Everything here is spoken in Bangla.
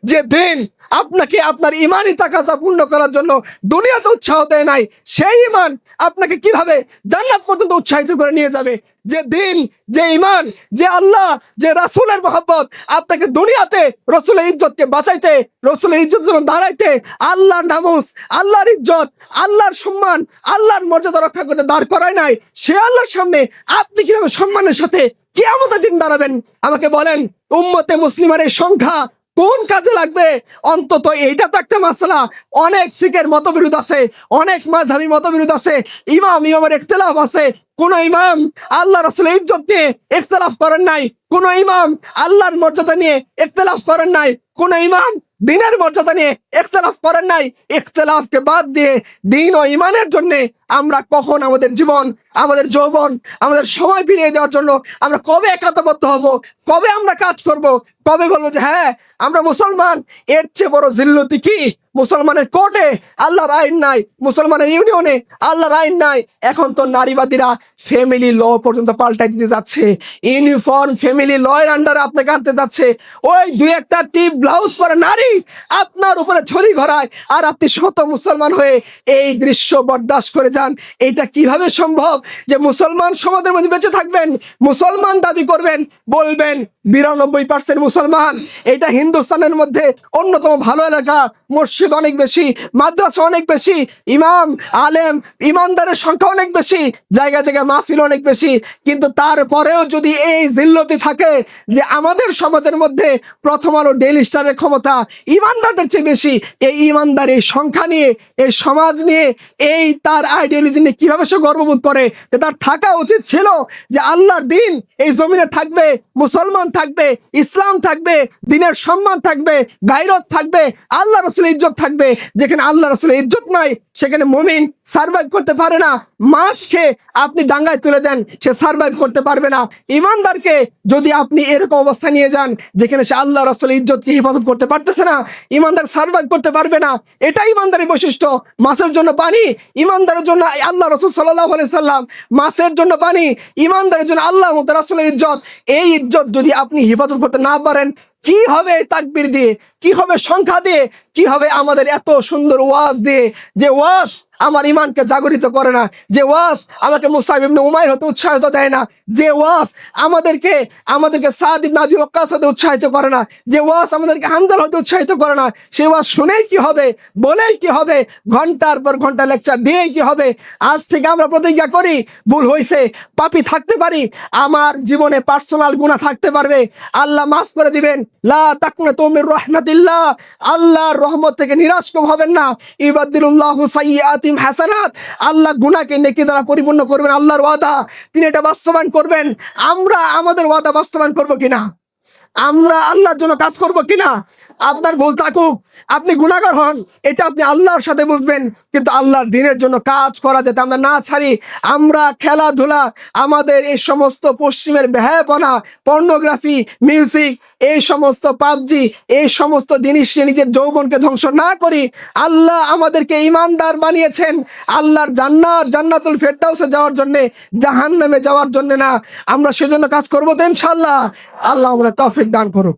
যে দিন আপনাকে আপনার ইমানি তাকাজা পূর্ণ করার জন্য দুনিয়াতে উৎসাহ দেয় নাই, সেই ইমান আপনাকে কিভাবে জান্নাত পর্যন্ত উৎসাহিত করে নিয়ে যাবে? যে দিন, যে ইমান, যে আল্লাহ, যে রাসূলের মহব্বত আপনাকে দুনিয়াতে রসুলের ইজ্জতকে বাঁচাইতে, রসুলের ইজ্জত জন্য দাঁড়াইতে, আল্লাহর নামুস, আল্লাহর ইজ্জত, আল্লাহর সম্মান, আল্লাহর মর্যাদা রক্ষা করতে দাঁড় করায় নাই, সে আল্লাহর সামনে আপনি কিভাবে সম্মানের সাথে কিয়ামতের দিন দাঁড়াবেন? আমাকে বলেন, উম্মতে মুসলিমের এই সংখ্যা কোন কাজে লাগবে? অন্তত এইটা তো একটা মাসলা। অনেক ফিকের মতবিরোধ আছে, অনেক মাযহাবী মতবিরোধ আছে, ইমামের ইখতিলাফ আছে। কোন ইমাম আল্লাহ রাসূলের ইজ্জত নিয়ে ইখতিলাফ করেন নাই, কোন ইমাম আল্লাহর মর্যাদা নিয়ে ইখতিলাফ করেন নাই, কোন ইমাম দিনের মর্যাদা নিয়ে ইখতিলাফ করেন নাই। ইখতিলাফকে বাদ দিয়ে দিন ও ইমানের জন্য আমরা কখন আমাদের জীবন, আমাদের যৌবন, আমাদের সময় ফিরিয়ে দেওয়ার জন্য আমরা কবে একাত্মবদ্ধ হব? কবে আমরা কাজ করব? কবে বলবো যে হ্যাঁ আমরা মুসলমান? এর চেয়ে বড় জিল্লতি কি? মুসলমানের কোর্টে আল্লাহর আইন নাই, মুসলমানের ইউনিয়নে আল্লাহর আইন নাই। এখন তো নারীবাদীরা ফ্যামিলি ল পর্যন্ত পাল্টাই দিতে যাচ্ছে, ইউনিফর্ম ফ্যামিলি ল এর আন্ডারে আপনাকে আনতে যাচ্ছে। ওই দুই একটা টিপ ব্লাউজ পরে নারী আপনার উপরে ছড়ি ঘোরায়, আর আপনি শত মুসলমান হয়ে এই দৃশ্য বরদাস্ত করে যান। এটা কিভাবে সম্ভব যে মুসলমান সমাজের মধ্যে বেঁচে থাকবেন, মুসলমান দাবি করবেন, বলবেন 92% মুসলমান? এটা হিন্দুস্তানের মধ্যে অন্যতম ভালো এলাকা, মসজিদ অনেক বেশি, মাদ্রাসা অনেক বেশি, ইমাম আলেম ইমানদারের সংখ্যা অনেক বেশি, জায়গায় জায়গায় মাহফিল অনেক বেশি। কিন্তু তারপরেও যদি এই জিল্লতি থাকে যে আমাদের সমাজের মধ্যে প্রথম আলো ডেইলি স্টারের ক্ষমতা ইমানদারদের চেয়ে বেশি, এই ইমানদার এই সংখ্যা নিয়ে, এই সমাজ নিয়ে, এই তার আইডিওলজি নিয়ে কিভাবে সে গর্ববোধ করে? যে তার থাকা উচিত ছিল যে আল্লাহর দিন এই জমিনে থাকবে, মুসলমান থাকবে, ইসলাম থাকবে, দিনের সম্মান থাকবে, গায়রত থাকবে, আল্লাহ রাসূলের ইজ্জত থাকবে। যেখানে আল্লাহ রাসূলের ইজ্জত নাই সেখানে মুমিন সার্ভাইভ করতে পারে না। মাছকে আপনি ডাঙ্গায় তুলে দেন, সে সার্ভাইভ করতে পারবে না। ইমানদারকে যদি আপনি এরকম অবস্থা নিয়ে যান যেখানে সে আল্লাহ রাসূলের ইজ্জতকে হেফাজত করতে পারতেছে না, ইমানদার সার্ভাইভ করতে পারবে না। এটাই ইমানদারের বৈশিষ্ট্য। মাছের জন্য পানি, ইমানদারের জন্য আল্লাহ রাসূল সাল্লাল্লাহু আলাইহি সাল্লাম। মাছের জন্য পানি, ইমানদারের জন্য আল্লাহ ও তার রাসূলের ইজ্জত। এই ইজ্জত যদি আপনি হেফাজত করতে না পারেন, কি হবে তাকবীর দিয়ে, কি হবে সংখ্যা দিয়ে, কি হবে আমাদের এত সুন্দর ওয়াজ দিয়ে? যে ওয়াজ আমার ইমানকে জাগরিত করে না, যে ওয়াজ আমাকে মুসআব ইবনে উমাইর হতে উৎসাহিত দেয় না, যে ওয়াজ আমাদেরকে সাদ ইবনে আবি ওয়াক্কাস হতে উৎসাহিত করে না, যে ওয়াজ আমাদেরকে হানজালা হতে উৎসাহিত করে না, সে ওয়াজ শুনেই কি হবে, বলেই কি হবে, ঘন্টার পর ঘন্টা লেকচার দিয়েই কি হবে? আজ থেকে আমরা প্রতিজ্ঞা করি, ভুল হয়েছে, পাপী থাকতে পারি, আমার জীবনে পার্সোনাল গুনাহ থাকতে পারবে, আল্লাহ মাফ করে দিবেন। লা তাকনাতু মির রাহমাতিল্লাহ, আল্লাহর রহমত থেকে নিরাশ হবেন না। ইবাদদিলুল্লাহু সাইয়্যাতিম হাসানাত, আল্লাহ গুনাহকে নেকি দ্বারা পরিপূর্ণ করবেন, আল্লাহর ওয়াদা, তিনি এটা বাস্তবায়ন করবেন। আমরা আমাদের ওয়াদা বাস্তবায়ন করব কিনা? আমরা আল্লাহর জন্য কাজ করব কিনা? আপনার ভুল থাকুক, আপনি গুনাহগার হন, এটা আপনি আল্লাহর সাথে বুঝবেন, কিন্তু আল্লাহর দ্বীনের জন্য কাজ করা যাতে আমরা না ছাড়ি। আমরা খেলাধুলা, আমাদের এই সমস্ত পশ্চিমের বেহায়াপনা, পর্নোগ্রাফি, মিউজিক, এই সমস্ত পাবজি, এই সমস্ত জিনিস নিজের যৌবনকে ধ্বংস না করি। আল্লাহ আমাদেরকে ইমানদার বানিয়েছেন আল্লাহর জান্নাত, জান্নাতুল ফেরদাউসে যাওয়ার জন্য, জাহান্নামে যাওয়ার জন্য না। আমরা সেজন্য কাজ করবো তো ইনশাআল্লাহ। আল্লাহ আমাদের তৌফিক দান করুক।